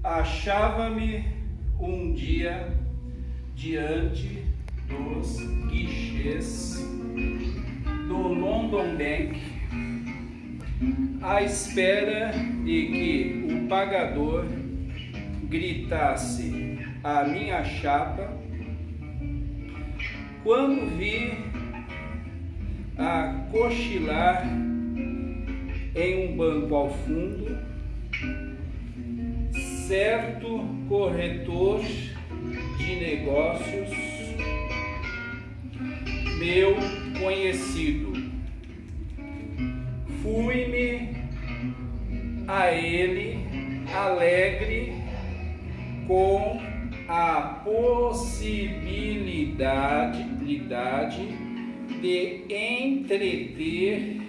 Achava-me um dia diante dos guichês do London Bank, à espera de que o pagador gritasse a minha chapa, quando vi a cochilar em um banco ao fundo certo corretor de negócios, meu conhecido. Fui-me a ele alegre com a possibilidade de entreter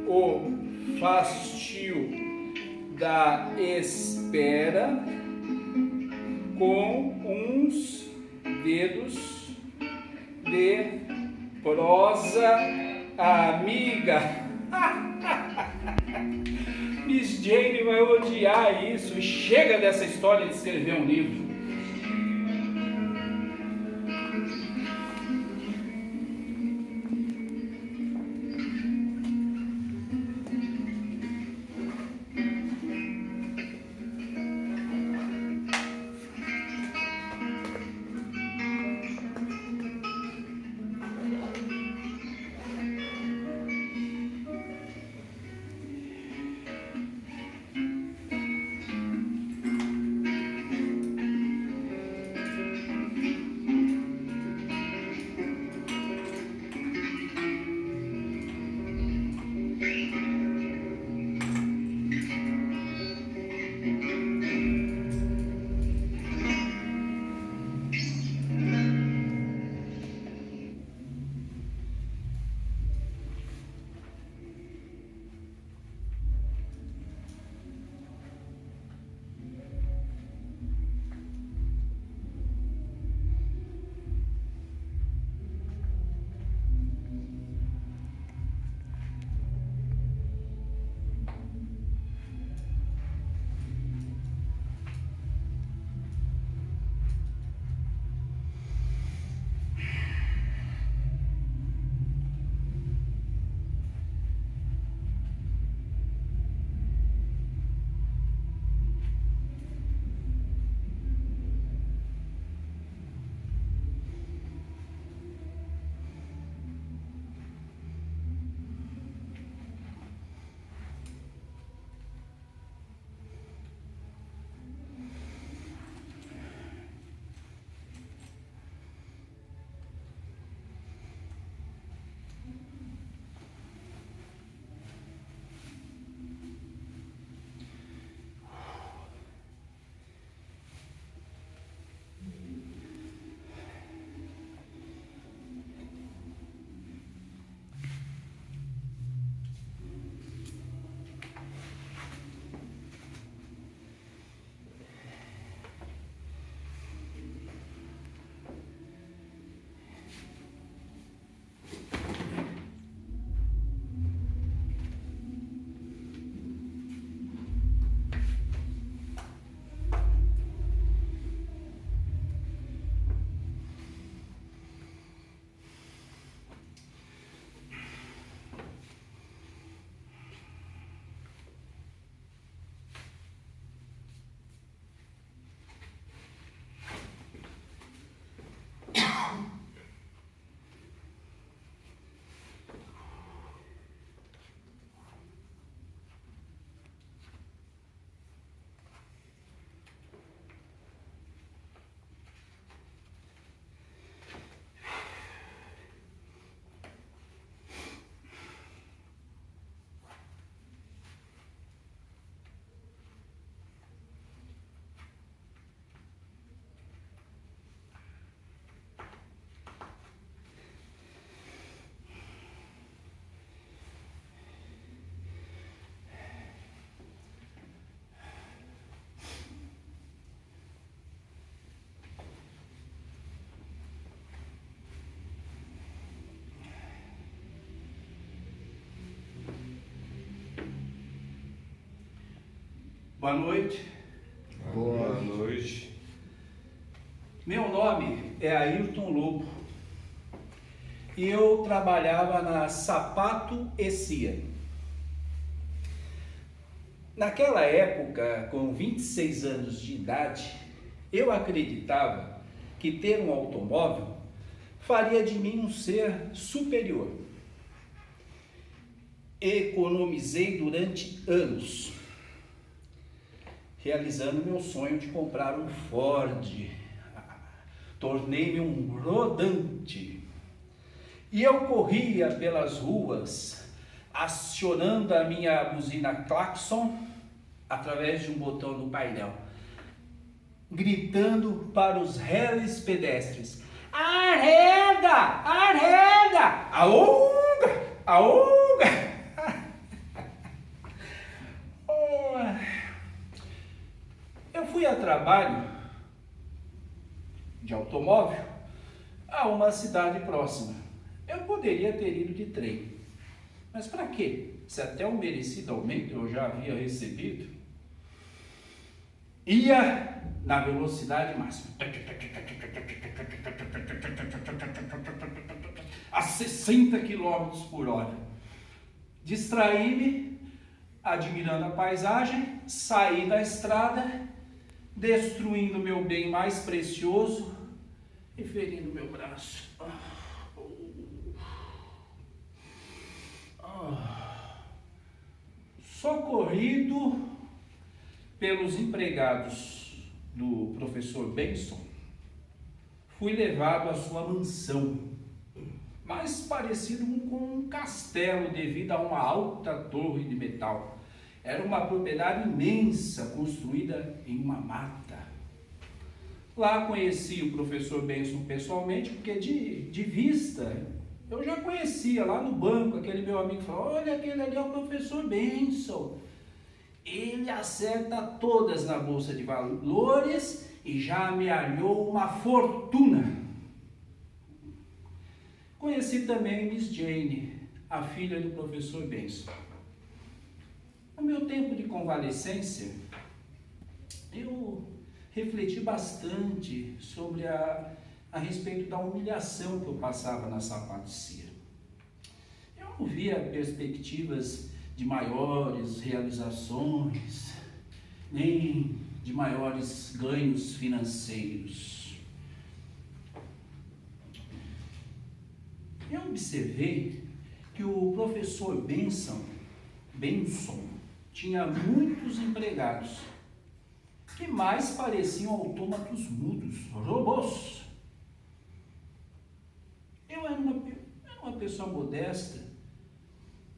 o fastio da espera com uns dedos de prosa amiga. Miss Jane vai odiar isso. Chega dessa história de escrever um livro. Boa noite. Boa noite. Meu nome é Ayrton Lobo e eu trabalhava na Sapato e Cia. Naquela época, com 26 anos de idade, eu acreditava que ter um automóvel faria de mim um ser superior. Economizei durante anos, realizando meu sonho de comprar um Ford. Tornei-me um rodante. E eu corria pelas ruas, acionando a minha buzina claxon através de um botão do painel, gritando para os réis pedestres: arreda! Arreda! Aúga! Aúga! Eu fui a trabalho de automóvel a uma cidade próxima. Eu poderia ter ido de trem, mas para quê? Se até o merecido aumento eu já havia recebido. Ia na velocidade máxima, a 60 km por hora. Distraí-me, admirando a paisagem, saí da estrada, destruindo meu bem mais precioso e ferindo meu braço. Socorrido pelos empregados do professor Benson, fui levado à sua mansão, mais parecido com um castelo devido a uma alta torre de metal. Era uma propriedade imensa, construída em uma mata. Lá conheci o professor Benson pessoalmente, porque de vista eu já conhecia lá no banco. Aquele meu amigo falou: olha, aquele ali é o professor Benson. Ele acerta todas na bolsa de valores e já amealhou uma fortuna. Conheci também Miss Jane, a filha do professor Benson. No meu tempo de convalescência, eu refleti bastante sobre a respeito da humilhação que eu passava na Sapato e Cia. Eu não via perspectivas de maiores realizações, nem de maiores ganhos financeiros. Eu observei que o professor Benson tinha muitos empregados que mais pareciam autômatos mudos, robôs. Eu era uma pessoa modesta,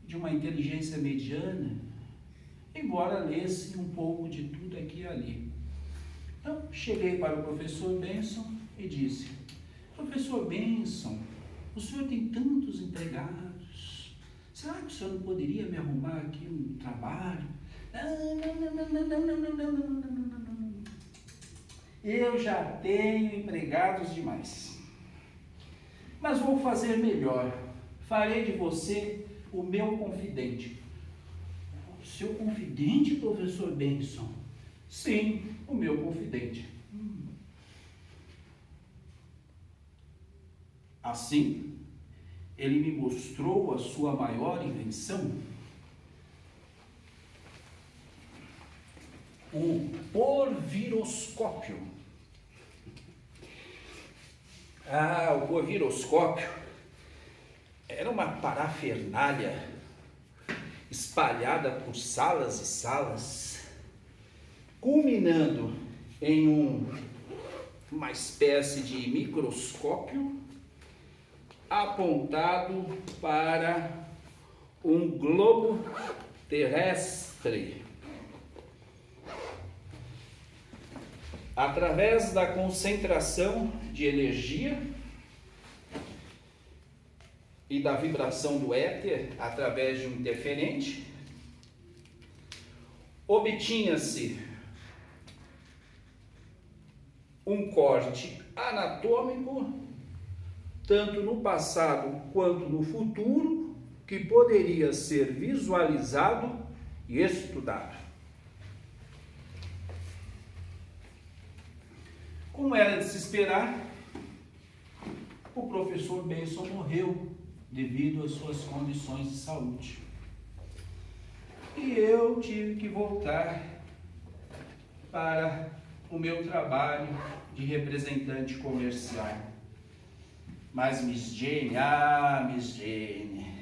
de uma inteligência mediana, embora lesse um pouco de tudo aqui e ali. Então, cheguei para o professor Benson e disse: professor Benson, o senhor tem tantos empregados, será que o senhor não poderia me arrumar aqui um trabalho? Não. Eu já tenho empregados demais. Mas vou fazer melhor. Farei de você o meu confidente. Seu confidente, professor Benson? Sim, o meu confidente. Assim, ele me mostrou a sua maior invenção, o porviroscópio. O porviroscópio era uma parafernália espalhada por salas e salas, culminando em uma espécie de microscópio apontado para um globo terrestre. Através da concentração de energia e da vibração do éter através de um interferente, obtinha-se um corte anatômico, tanto no passado quanto no futuro, que poderia ser visualizado e estudado. Como era de se esperar, o professor Benson morreu devido às suas condições de saúde. E eu tive que voltar para o meu trabalho de representante comercial. Mas Miss Jane, Miss Jane,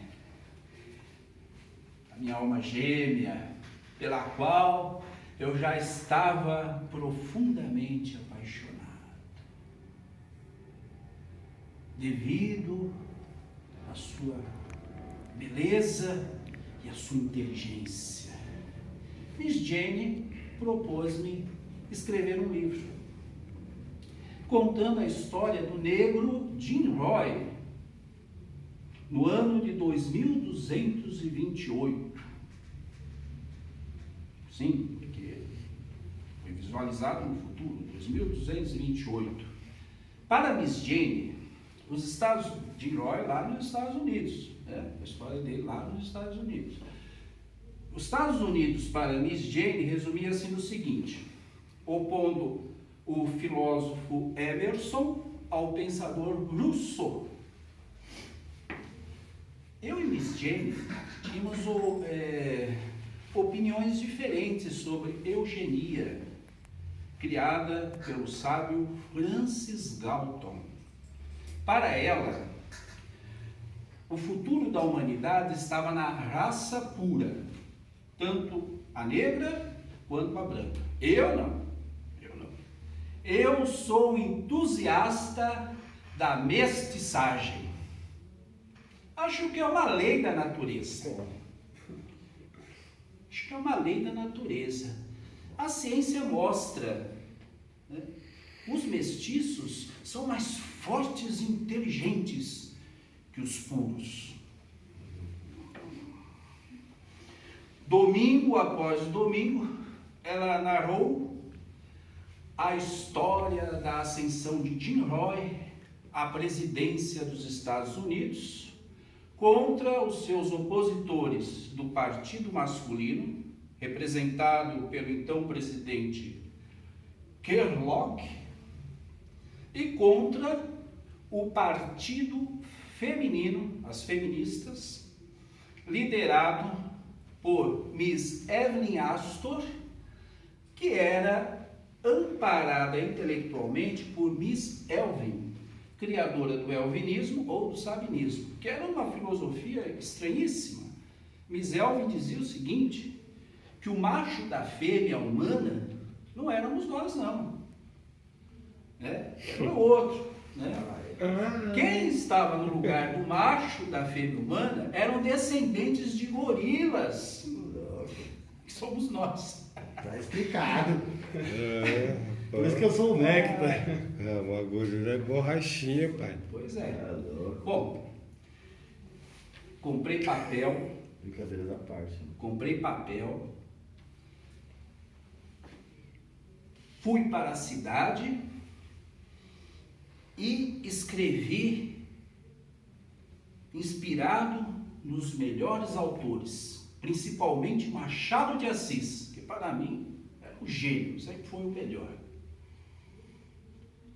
a minha alma gêmea, pela qual eu já estava profundamente apaixonado, devido à sua beleza e à sua inteligência. Miss Jane propôs-me escrever um livro, contando a história do negro Jim Roy, no ano de 2228. Sim, porque foi visualizado no futuro, 2228. Para Miss Jane, os Estados Jim Roy lá nos Estados Unidos, né? A história dele lá nos Estados Unidos. Os Estados Unidos para Miss Jane resumia-se no seguinte: opondo o filósofo Emerson ao pensador Rousseau. Eu e Miss Jane tínhamos opiniões diferentes sobre eugenia, criada pelo sábio Francis Galton. Para ela, o futuro da humanidade estava na raça pura, tanto a negra quanto a branca. Eu não. Eu sou entusiasta da mestiçagem. Acho que é uma lei da natureza. Acho que é uma lei da natureza. A ciência mostra, né? Os mestiços são mais fortes e inteligentes que os puros. Domingo após domingo, ela narrou a história da ascensão de Jim Roy à presidência dos Estados Unidos contra os seus opositores do Partido Masculino, representado pelo então presidente Kellogg, e contra o Partido Feminino, as feministas, liderado por Miss Evelyn Astor, que era amparada intelectualmente por Miss Elvin, criadora do elvinismo ou do sabinismo, que era uma filosofia estranhíssima. Miss Elvin dizia o seguinte, que o macho da fêmea humana não éramos nós, não. Era o outro. Né? Quem estava no lugar do macho da fêmea humana eram descendentes de gorilas, que somos nós. Tá explicado. Por isso que eu sou o néctar. O agulha é borrachinha, pai. Pois é. Bom, comprei papel. Brincadeira da parte. Comprei papel. Fui para a cidade e escrevi, inspirado nos melhores autores, principalmente Machado de Assis, que para mim era um gênio, sempre foi o melhor.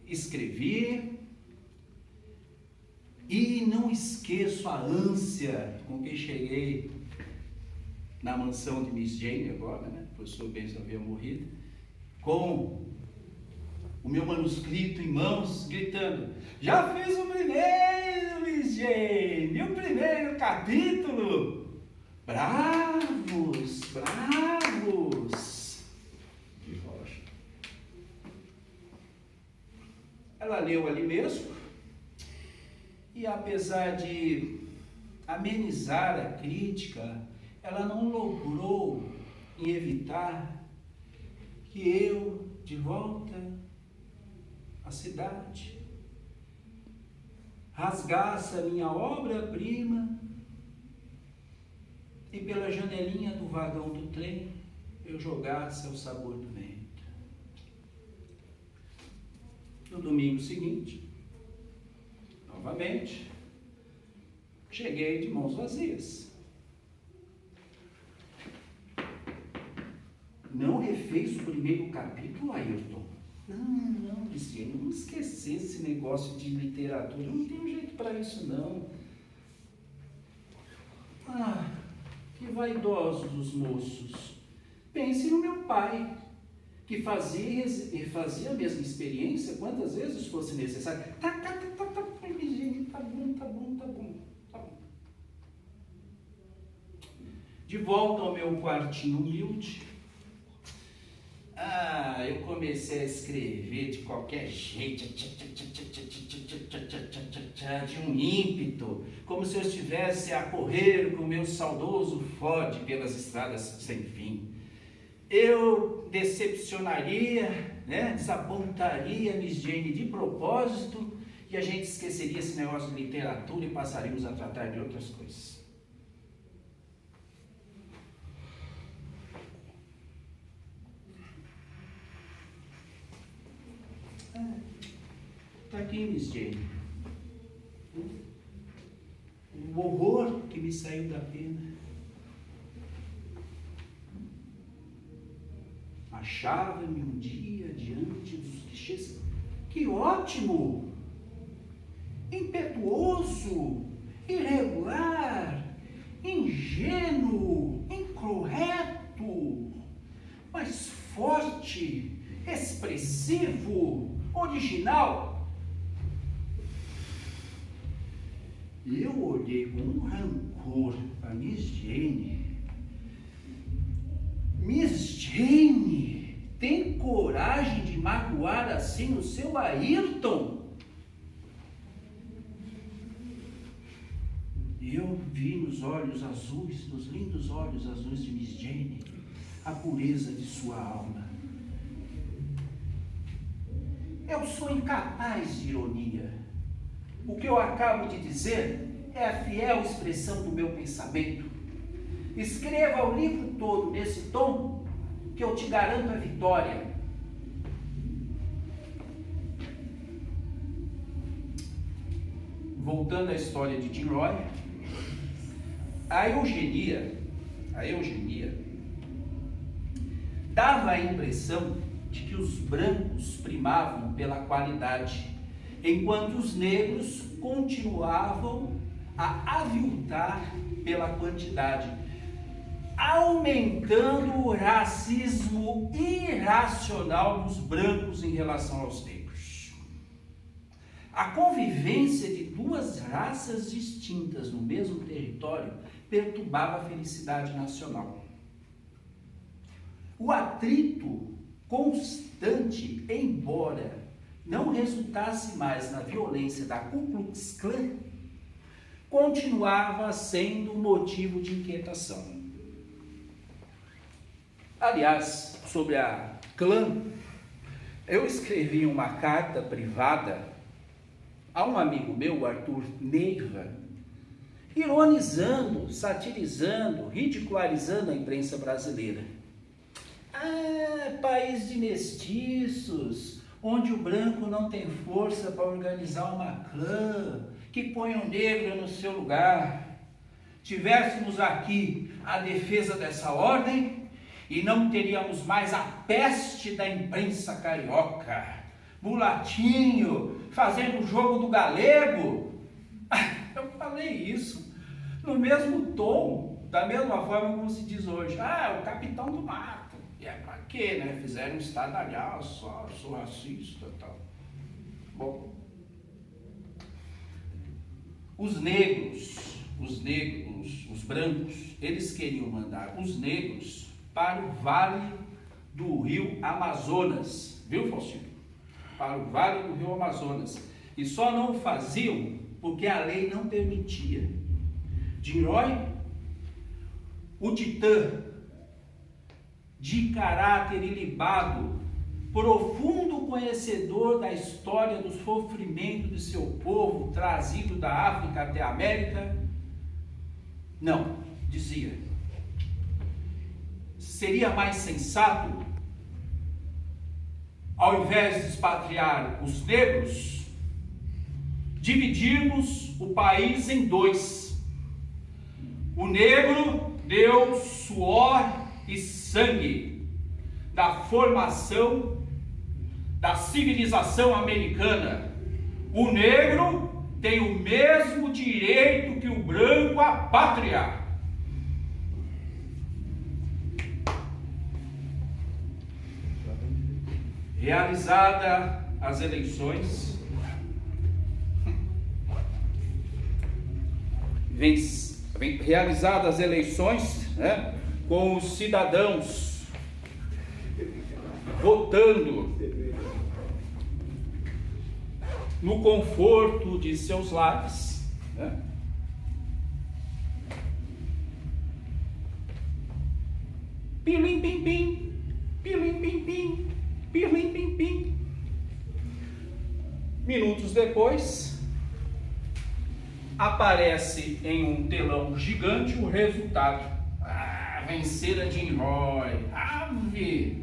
Escrevi e não esqueço a ânsia com que cheguei na mansão de Miss Jane agora, né? O professor Benson havia morrido, com o meu manuscrito em mãos, gritando: já fiz o primeiro, Miss Jane, o primeiro capítulo. Bravos, bravos. De rocha. Ela leu ali mesmo e, apesar de amenizar a crítica, ela não logrou em evitar que eu, de volta à cidade, rasgasse a minha obra-prima e pela janelinha do vagão do trem eu jogasse ao sabor do vento. No domingo seguinte, novamente, cheguei de mãos vazias. Não refez o primeiro capítulo, Ayrton? Não, Cristiane, vamos esquecer esse negócio de literatura. Eu não tenho jeito para isso, não. Ah, que vaidosos os moços. Pense no meu pai, que fazia a mesma experiência quantas vezes fosse necessário. Tá, Virgínia, tá bom. De volta ao meu quartinho humilde, eu comecei a escrever de qualquer jeito, de um ímpeto, como se eu estivesse a correr com o meu saudoso Ford pelas estradas sem fim. Eu decepcionaria, desapontaria Miss Jane de propósito, e a gente esqueceria esse negócio de literatura e passaríamos a tratar de outras coisas. Tá aqui, Miss Jane. O horror que me saiu da pena. Achava-me um dia diante dos clichês. Que ótimo! Impetuoso, irregular, ingênuo, incorreto, mas forte, expressivo, original. Eu olhei com um rancor para Miss Jane. Miss Jane tem coragem de magoar assim o seu Ayrton? Eu vi nos olhos azuis, nos lindos olhos azuis de Miss Jane, a pureza de sua alma. Eu sou incapaz de ironia. O que eu acabo de dizer é a fiel expressão do meu pensamento. Escreva o livro todo nesse tom, que eu te garanto a vitória. Voltando à história de Jim Roy, a eugenia dava a impressão de que os brancos primavam pela qualidade, enquanto os negros continuavam a aviltar pela quantidade, aumentando o racismo irracional dos brancos em relação aos negros. A convivência de duas raças distintas no mesmo território perturbava a felicidade nacional. O atrito constante, embora não resultasse mais na violência da Ku Klux Klan, continuava sendo motivo de inquietação. Aliás, sobre a Klan, eu escrevi uma carta privada a um amigo meu, Arthur Neiva, ironizando, satirizando, ridicularizando a imprensa brasileira. País de mestiços, onde o branco não tem força para organizar uma clã, que põe um negro no seu lugar. Tivéssemos aqui a defesa dessa ordem e não teríamos mais a peste da imprensa carioca. Mulatinho, fazendo o jogo do galego. Eu falei isso no mesmo tom, da mesma forma como se diz hoje. O capitão do mato. E é pra quê, né? Fizeram um estardalhaço, sou racista e tal. Bom, os brancos, eles queriam mandar os negros para o vale do rio Amazonas, viu, Faustino? Para o vale do rio Amazonas. E só não faziam porque a lei não permitia. Jim Roy, o titã, de caráter ilibado, profundo conhecedor da história do sofrimento de seu povo, trazido da África até a América, não, dizia, seria mais sensato, ao invés de expatriar os negros, dividirmos o país em dois. O negro deu suor e sangue da formação da civilização americana. O negro tem o mesmo direito que o branco à pátria. Realizada as eleições, né, com os cidadãos votando no conforto de seus lares, né? Pilim pim pim, pilim pim pim, pilim pim pim. Minutos depois, aparece em um telão gigante o resultado. Vencera Jim Roy. Ave!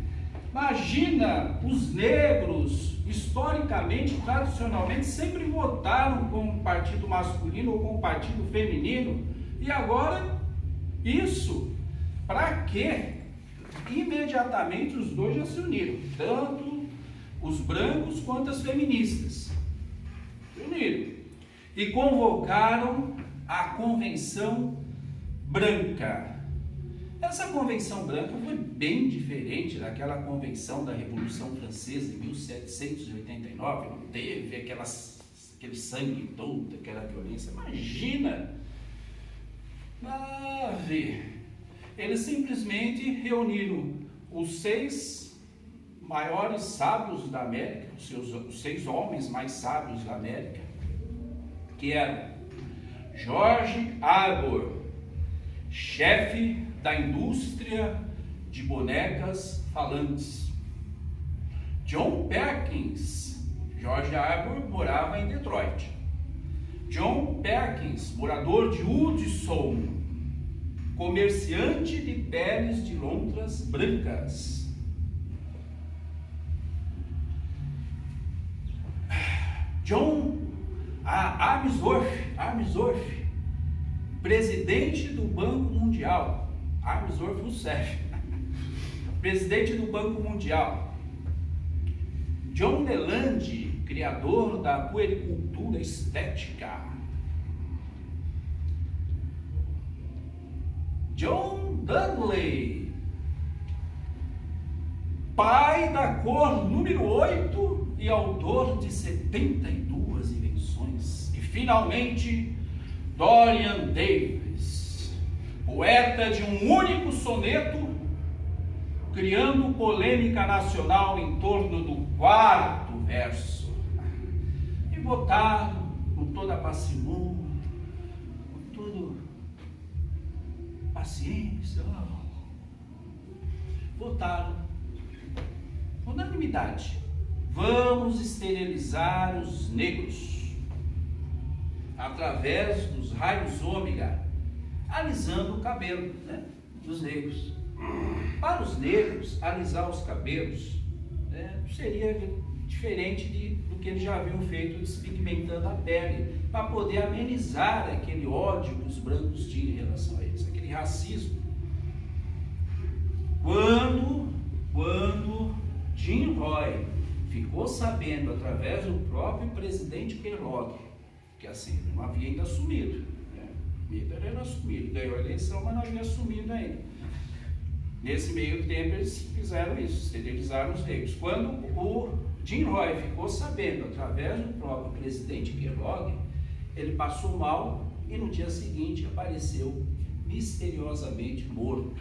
Imagina, os negros, historicamente, tradicionalmente, sempre votaram com o partido masculino ou com o partido feminino. E agora, isso, para quê? Imediatamente os dois já se uniram, tanto os brancos quanto as feministas. Se uniram e convocaram a Convenção Branca. Essa Convenção Branca foi bem diferente daquela Convenção da Revolução Francesa em 1789, não teve aquele sangue todo, aquela violência. Imagina! Eles simplesmente reuniram os 6 maiores sábios da América, os 6 homens mais sábios da América, que eram George Arbor, chefe da indústria de bonecas falantes. John Perkins, George Arbor morava em Detroit. John Perkins, morador de Hudson, comerciante de peles de lontras brancas. John Armsworth, presidente do Banco Mundial. Armsworth Rousseff, presidente do Banco Mundial. John DeLande, criador da puericultura estética. John Dudley, pai da cor número 8 e autor de 72 invenções. E finalmente, Dorian Davis, poeta de um único soneto, criando polêmica nacional em torno do 4º verso. E votaram com toda a parcimônia, com toda paciência, votaram unanimidade. Vamos esterilizar os negros através dos raios ômega, alisando o cabelo, né, dos negros. Para os negros, alisar os cabelos seria diferente do que eles já haviam feito, despigmentando a pele, para poder amenizar aquele ódio que os brancos tinham em relação a eles, aquele racismo. Quando Jim Roy ficou sabendo, através do próprio presidente Kellogg, que assim, não havia ainda assumido, né? Ele era assumido, ganhou a eleição, mas não havia assumido ainda. Nesse meio tempo eles fizeram isso, esterilizaram os negros. Quando o Jim Roy ficou sabendo, através do próprio presidente Kellogg, ele passou mal e no dia seguinte apareceu misteriosamente morto.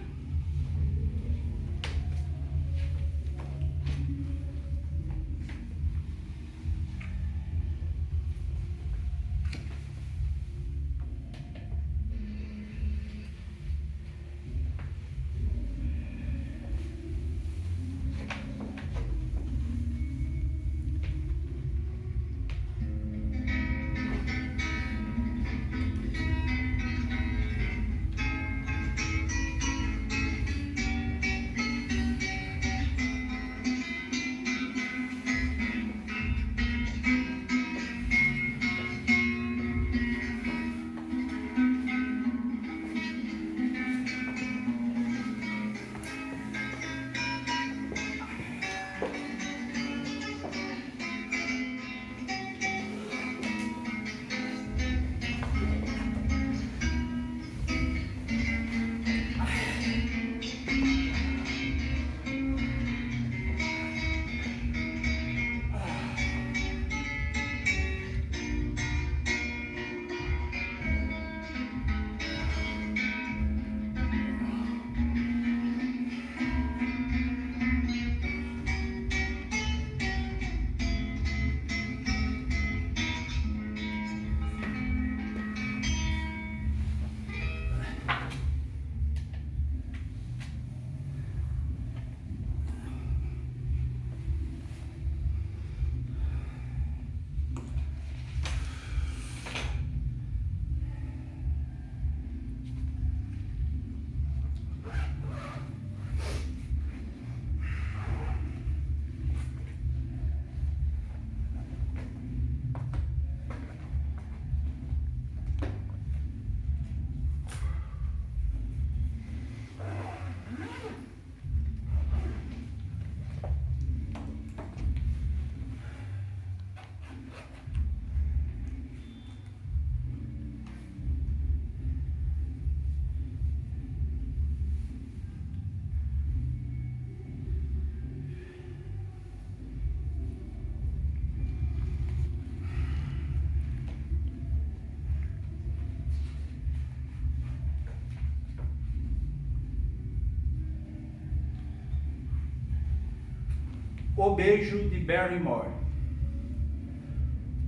O Beijo de Barrymore.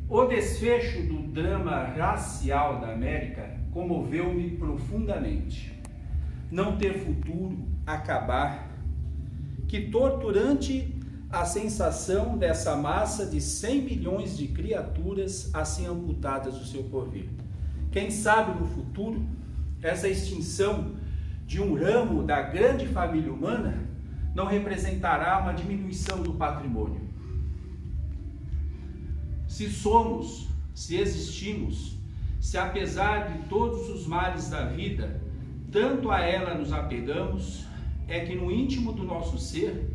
O desfecho do drama racial da América comoveu-me profundamente. Não ter futuro, acabar. Que torturante a sensação dessa massa de 100 milhões de criaturas assim amputadas do seu porvir. Quem sabe no futuro, essa extinção de um ramo da grande família humana não representará uma diminuição do patrimônio. Se somos, se existimos, se apesar de todos os males da vida, tanto a ela nos apegamos, é que no íntimo do nosso ser,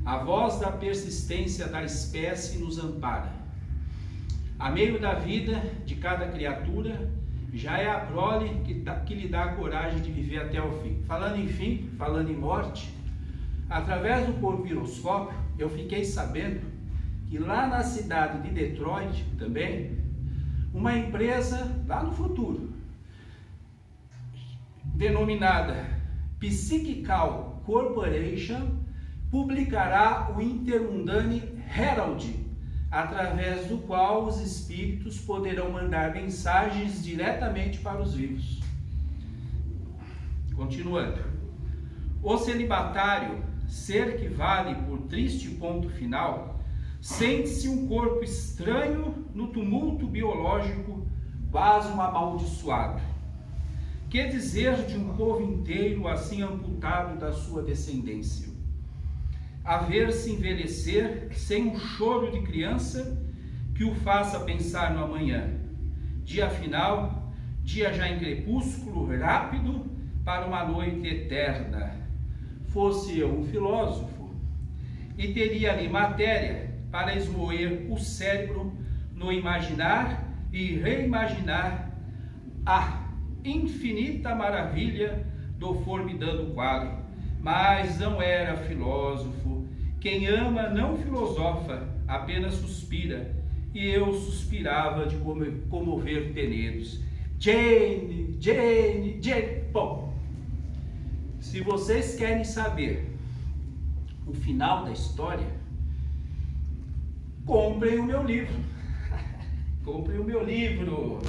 a voz da persistência da espécie nos ampara. A meio da vida de cada criatura, já é a prole que lhe dá a coragem de viver até o fim. Falando em fim, falando em morte, através do porviroscópio, eu fiquei sabendo que lá na cidade de Detroit também, uma empresa lá no futuro, denominada Psychical Corporation, publicará o Intermundane Herald, através do qual os espíritos poderão mandar mensagens diretamente para os vivos. Continuando. O celibatário, ser que vale por triste ponto final, sente-se um corpo estranho no tumulto biológico, quase um amaldiçoado. Que dizer de um povo inteiro assim amputado da sua descendência? A ver-se envelhecer sem um choro de criança que o faça pensar no amanhã. Dia final, dia já em crepúsculo rápido para uma noite eterna. Fosse eu um filósofo e teria ali matéria para esmoer o cérebro no imaginar e reimaginar a infinita maravilha do formidando quadro, mas não era filósofo. Quem ama não filosofa, apenas suspira, e eu suspirava de comover penedos. Jane, Jane, Jane. Bom, se vocês querem saber o final da história, comprem o meu livro. Comprem o meu livro.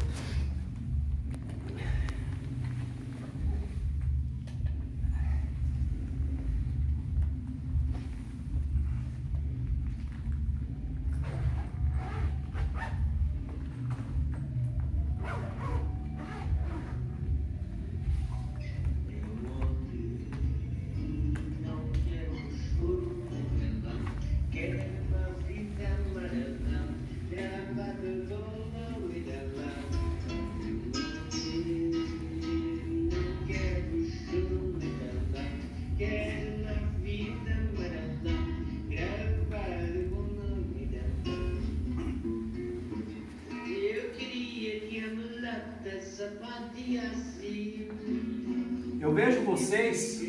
Eu vejo vocês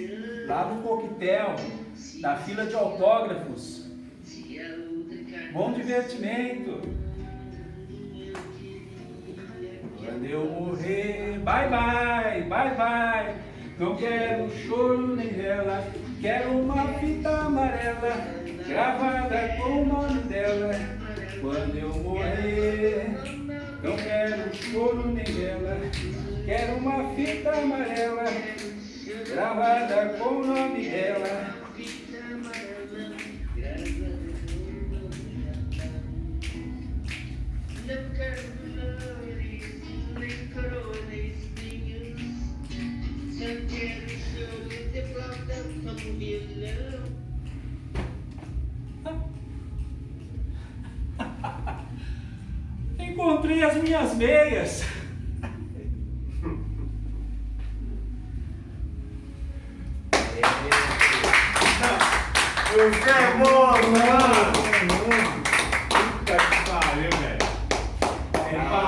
lá no coquetel, na fila de autógrafos. Bom divertimento. Quando eu morrer, bye bye, bye bye. Não quero choro nem vela, quero uma fita amarela gravada com o nome dela. Quando eu morrer, não quero choro nem vela, quero uma fita amarela gravada com o nome dela. Não quero flores, nem coroas, espinhos. Só quero choro de flauta como violão. Encontrei as minhas meias. É. Você é bom, mano! Puta que pariu, velho.